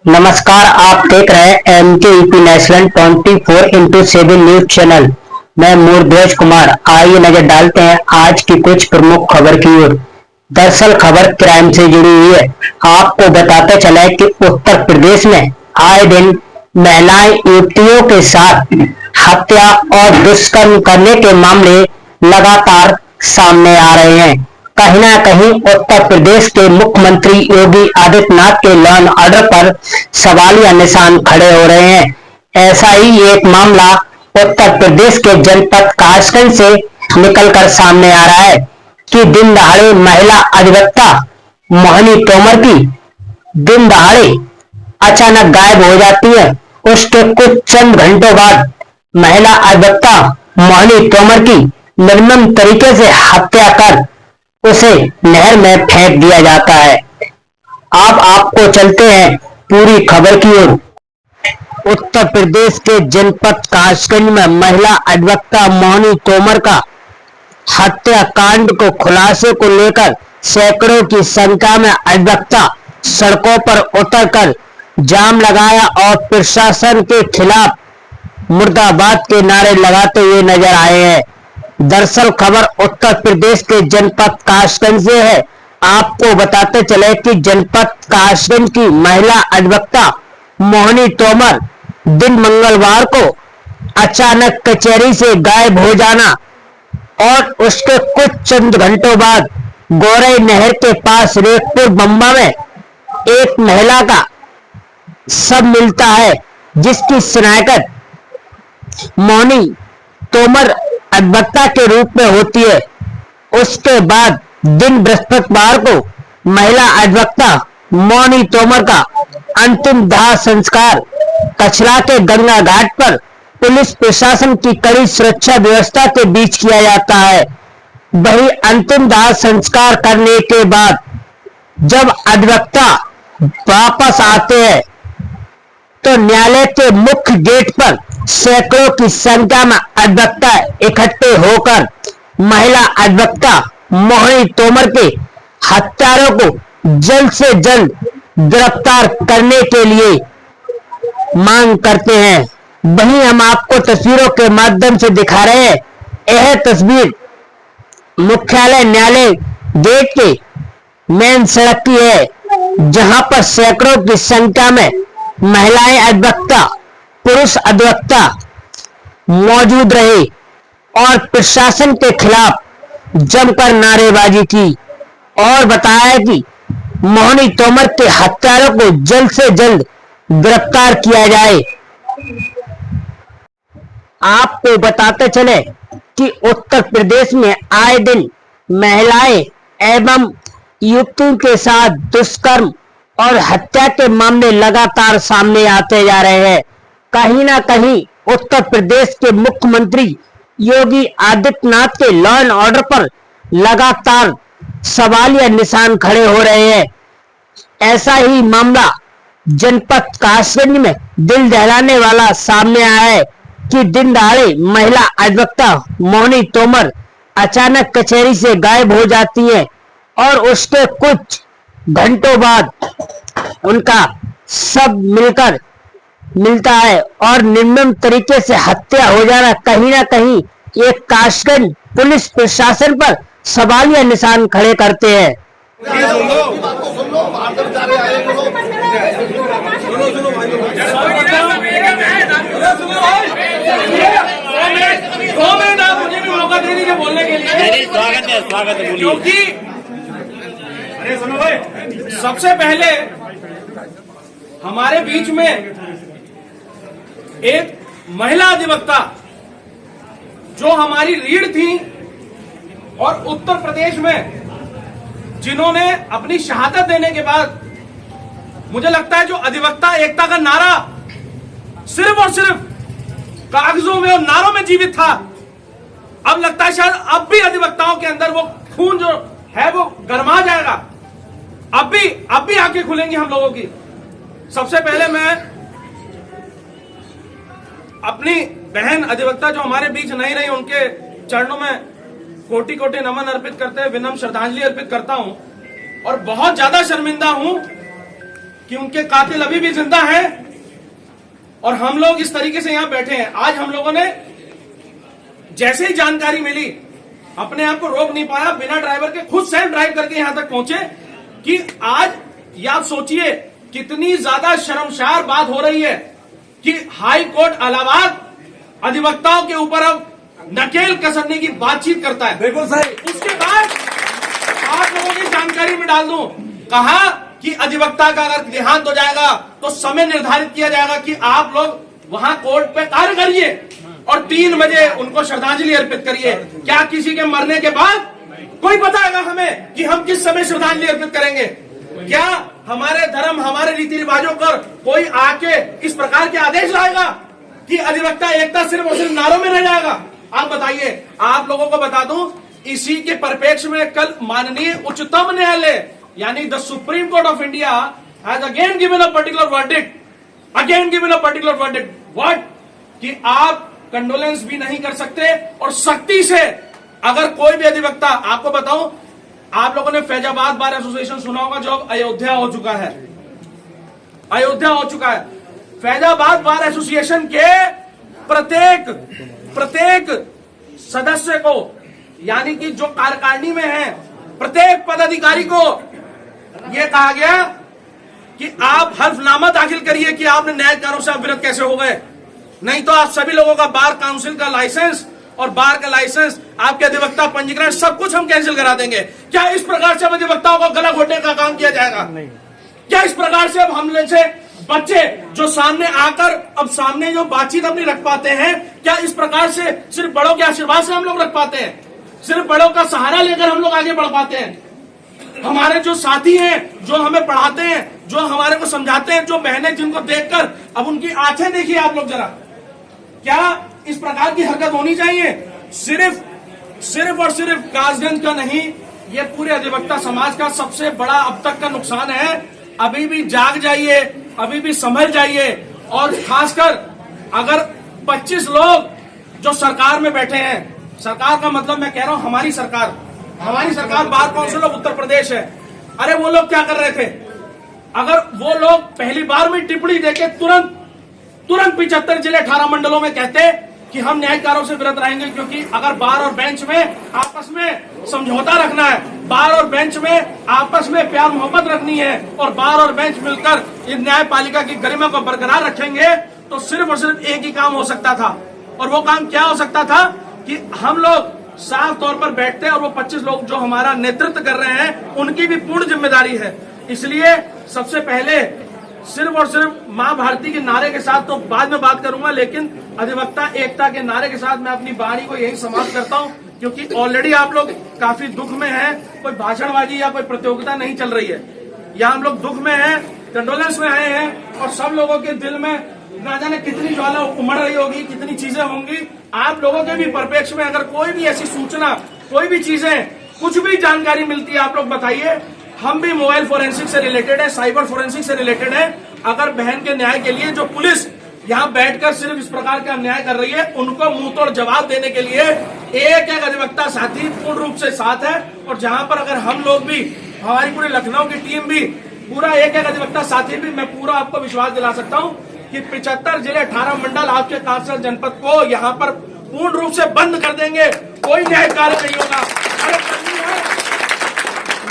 नमस्कार, आप देख रहे हैं MKEP national 24x7 news channel. मैं मूर्ध्वज कुमार। आइए नजर डालते हैं आज की कुछ प्रमुख खबर की ओर। दरअसल खबर क्राइम से जुड़ी हुई है। आपको बताते चले कि उत्तर प्रदेश में आए दिन महिलाएं युवतियों के साथ हत्या और दुष्कर्म करने के मामले लगातार सामने आ रहे हैं। कहीं ना कहीं उत्तर प्रदेश के मुख्यमंत्री योगी आदित्यनाथ के लॉ एंड ऑर्डर पर सवालिया निशान खड़े हो रहे हैं। ऐसा ही एक मामला उत्तर प्रदेश के जनपद कासगंज से निकलकर सामने आ रहा है कि दिन दहाड़े महिला अधिवक्ता मोहिनी तोमर की दिन दहाड़े अचानक गायब हो जाती है। उसके कुछ चंद घंटों बाद महिला अधिवक्ता मोहिनी तोमर की निर्मम तरीके से हत्या कर उसे नहर में फेंक दिया जाता है। अब आपको चलते हैं पूरी खबर की ओर। उत्तर प्रदेश के जनपद कासगंज में महिला अधिवक्ता मोहिनी तोमर का हत्याकांड को खुलासे को लेकर सैकड़ों की संख्या में अधिवक्ता सड़कों पर उतरकर जाम लगाया और प्रशासन के खिलाफ मुर्दाबाद के नारे लगाते हुए नजर आए हैं। दरअसल खबर उत्तर प्रदेश के जनपद कासगंज से है। आपको बताते चले कि जनपद कासगंज की महिला अधिवक्ता मोहिनी तोमर दिन मंगलवार को अचानक कचहरी से गायब हो जाना और उसके कुछ चंद घंटों बाद गोरई नहर के पास रेखपुर बम्बा में एक महिला का शव मिलता है, जिसकी शिनाख्त मोहिनी तोमर अधिवक्ता के रूप में होती है। उसके बाद दिन बृहस्पतिवार को महिला अधिवक्ता मोहिनी तोमर का अंतिम दाह संस्कार कचरा के गंगा घाट पर पुलिस प्रशासन की कड़ी सुरक्षा व्यवस्था के बीच किया जाता है। वही अंतिम दाह संस्कार करने के बाद जब अधिवक्ता वापस आते हैं तो न्यायालय के मुख्य गेट पर सैकड़ों की संख्या में अधिवक्ता इकट्ठे होकर महिला अधिवक्ता मोहिनी तोमर के हत्यारों को जल्द से जल्द गिरफ्तार करने के लिए मांग करते हैं। वहीं हम आपको तस्वीरों के माध्यम से दिखा रहे हैं। यह तस्वीर मुख्यालय न्यायालय गेट के मेन सड़क की है, जहां पर सैकड़ों की संख्या में महिलाएं अधिवक्ता, पुरुष अधिवक्ता मौजूद रहे और प्रशासन के खिलाफ जमकर नारेबाजी की और बताया कि मोहिनी तोमर के हत्यारों को जल्द से जल्द गिरफ्तार किया जाए। आपको बताते चले कि उत्तर प्रदेश में आए दिन महिलाएं एवं युवतियों के साथ दुष्कर्म और हत्या के मामले लगातार सामने आते जा रहे हैं। कहीं ना कहीं उत्तर प्रदेश के मुख्यमंत्री योगी आदित्यनाथ के लॉ एंड ऑर्डर पर लगातार सवालिया निशान खड़े हो रहे हैं। ऐसा ही मामला जनपद कासगंज में दिल दहलाने वाला सामने आया है कि दिन दहाड़े महिला अधिवक्ता मोहिनी तोमर अचानक कचहरी से गायब हो जाती है और उसके कुछ घंटों बाद उनका शव मिलता है और निर्मम तरीके से हत्या हो जाना कहीं ना कहीं एक कासगंज पुलिस प्रशासन पर सवालिया निशान खड़े करते हैं। स्वागत है क्योंकि अरे सुनो भाई, सबसे पहले हमारे बीच में एक महिला अधिवक्ता जो हमारी रीढ़ थी और उत्तर प्रदेश में जिन्होंने अपनी शहादत देने के बाद मुझे लगता है जो अधिवक्ता एकता का नारा सिर्फ और सिर्फ कागजों में और नारों में जीवित था, अब लगता है शायद अब भी अधिवक्ताओं के अंदर वो खून जो है वो गरमा जाएगा। अब भी आंखें खुलेंगी हम लोगों की। सबसे पहले मैं अपनी बहन अधिवक्ता जो हमारे बीच नहीं रही उनके चरणों में कोटि कोटि नमन अर्पित करते हुए विनम्र श्रद्धांजलि अर्पित करता हूं और बहुत ज्यादा शर्मिंदा हूं कि उनके कातिल अभी भी जिंदा हैं और हम लोग इस तरीके से यहां बैठे हैं। आज हम लोगों ने जैसे ही जानकारी मिली अपने आप को रोक नहीं पाया, बिना ड्राइवर के खुद सेल्फ ड्राइव करके यहां तक पहुंचे कि आज या आप सोचिए कितनी ज्यादा शर्मसार बात हो रही है कि हाई कोर्ट इलाहाबाद अधिवक्ताओं के ऊपर अब नकेल कसरने की बातचीत करता है। बिल्कुल सही। उसके बाद आप लोगों की जानकारी में डाल दूं, कहा कि अधिवक्ता का अगर देहांत हो जाएगा तो समय निर्धारित किया जाएगा कि आप लोग वहां कोर्ट पे कार्य करिए और 3 बजे उनको श्रद्धांजलि अर्पित करिए। क्या किसी के मरने के बाद कोई बताएगा हमें कि हम किस समय श्रद्धांजलि अर्पित करेंगे? क्या हमारे धर्म, हमारे रीति रिवाजों पर कोई आके इस प्रकार के आदेश लाएगा कि अधिवक्ता एकता सिर्फ और सिर्फ नारों में रह जाएगा? आप बताइए। आप लोगों को बता दूं, इसी के परिप्रेक्ष्य में कल माननीय उच्चतम न्यायालय यानी the supreme court of India has again given a particular verdict what कि आप कंडोलेंस भी नहीं कर सकते और सख्ती से अगर कोई भी अधिवक्ता, आपको बताऊं, आप लोगों ने फैजाबाद बार एसोसिएशन सुना होगा जो अब अयोध्या हो चुका है। फैजाबाद बार एसोसिएशन के प्रत्येक सदस्य को यानी कि जो कार्यकारिणी में है प्रत्येक पदाधिकारी को यह कहा गया कि आप हल्फनामा दाखिल करिए कि आपने न्यायिक कार्यों से अवगत कैसे हो गए, नहीं तो आप सभी लोगों का बार काउंसिल का लाइसेंस और बार का लाइसेंस, आपके अधिवक्ता पंजीकरण सब कुछ हम कैंसिल करा देंगे। क्या इस प्रकार से अब अधिवक्ताओं को गला घोटने का काम किया जाएगा? क्या इस प्रकार से अब हमले से बच्चे जो सामने आकर अब सामने जो बातचीत अपनी रख पाते हैं, क्या इस प्रकार से सिर्फ बड़ों के आशीर्वाद से हम लोग रख पाते हैं? सिर्फ बड़ों का सहारा लेकर हम लोग आगे बढ़ पाते हैं? हमारे जो साथी हैं, जो हमें पढ़ाते हैं, जो हमारे को समझाते हैं, जो बहनें जिनको देखकर अब उनकी आंखें देखिए आप लोग जरा, क्या इस प्रकार की हरकत होनी चाहिए? सिर्फ और सिर्फ कासगंज का नहीं, ये पूरे अधिवक्ता समाज का सबसे बड़ा अब तक का नुकसान है। अभी भी जाग जाइए, अभी भी संभल जाइए और खासकर अगर 25 लोग जो सरकार में बैठे हैं, सरकार का मतलब मैं कह रहा हूं हमारी सरकार bar council of Uttar Pradesh है। अरे वो लोग क्या कर रहे थे? अगर वो लोग पहली बार में टिप्पणी देके तुरंत 75 जिले 18 मंडलों में कहते कि हम न्यायिक कार्यों से विरत रहेंगे, क्योंकि अगर बार और बेंच में आपस में समझौता रखना है, बार और बेंच में आपस में प्यार मोहब्बत रखनी है और बार और बेंच मिलकर इस न्यायपालिका की गरिमा को बरकरार रखेंगे, तो सिर्फ और सिर्फ एक ही काम हो सकता था। और वो काम क्या हो सकता था कि हम लोग साफ तौर पर बैठते हैं और वो 25 लोग जो हमारा नेतृत्व कर रहे हैं उनकी भी पूर्ण जिम्मेदारी है। इसलिए सबसे पहले सिर्फ और सिर्फ मां भारती के नारे के साथ तो बाद में बात करूंगा, लेकिन अधिवक्ता एकता के नारे के साथ मैं अपनी वाणी को यही समाप्त करता हूं, क्योंकि ऑलरेडी आप लोग काफी दुख में हैं। कोई भाषणबाजी या कोई प्रतियोगिता नहीं चल रही है, यहाँ हम लोग दुख में हैं, कंडोलेंस में आए हैं और सब लोगों के दिल में ना जाने कितनी ज्वाला उमड़ रही होगी, कितनी चीजें होंगी। आप लोगों के भी परिप्रेक्ष्य में अगर कोई भी ऐसी सूचना, कोई भी चीजें, कुछ भी जानकारी मिलती है, आप लोग बताइए। हम भी मोबाइल फोरेंसिक से रिलेटेड है, साइबर फोरेंसिक से रिलेटेड है। अगर बहन के न्याय के लिए जो पुलिस यहाँ बैठकर सिर्फ इस प्रकार का अन्याय कर रही है, उनको मुंह तोड़ जवाब देने के लिए एक अधिवक्ता साथी पूर्ण रूप से साथ है। और जहां पर अगर हम लोग भी, हमारी पूरी लखनऊ की टीम भी, पूरा एक अधिवक्ता साथी भी, मैं पूरा आपको विश्वास दिला सकता हूं कि 75 जिले 18 मंडल आपके कासगंज जनपद को यहाँ पर पूर्ण रूप से बंद कर देंगे। कोई न्याय कार्य नहीं होगा। अगर करनी है,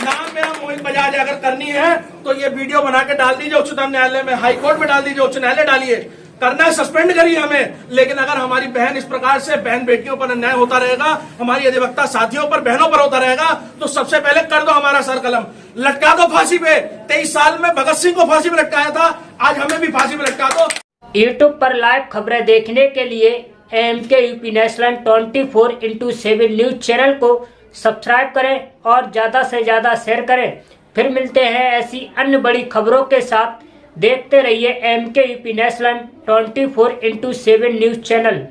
नाम मेरा मोहित बजाज, अगर करनी है तो ये वीडियो बना के डाल दीजिए उच्चतम न्यायालय में, हाई कोर्ट में डाल दीजिए, उच्च न्यायालय डालिए, करना है सस्पेंड करिए हमें। लेकिन अगर हमारी बहन इस प्रकार से बहन बेटियों पर अन्याय होता रहेगा, हमारी अधिवक्ता साथियों पर, बहनों पर होता रहेगा, तो सबसे पहले कर दो हमारा सर कलम, लटका दो फांसी पे। 23 साल में भगत सिंह को फांसी पे लटकाया था, आज हमें भी फांसी पे लटका दो। यूट्यूब पर लाइव खबरें देखने के लिए AMK UP national 24/7 news channel को सब्सक्राइब करें और ज़्यादा से ज़्यादा शेयर करें। फिर मिलते हैं ऐसी अन्य बड़ी खबरों के साथ। देखते रहिए AMK UP national 24/7 news channel.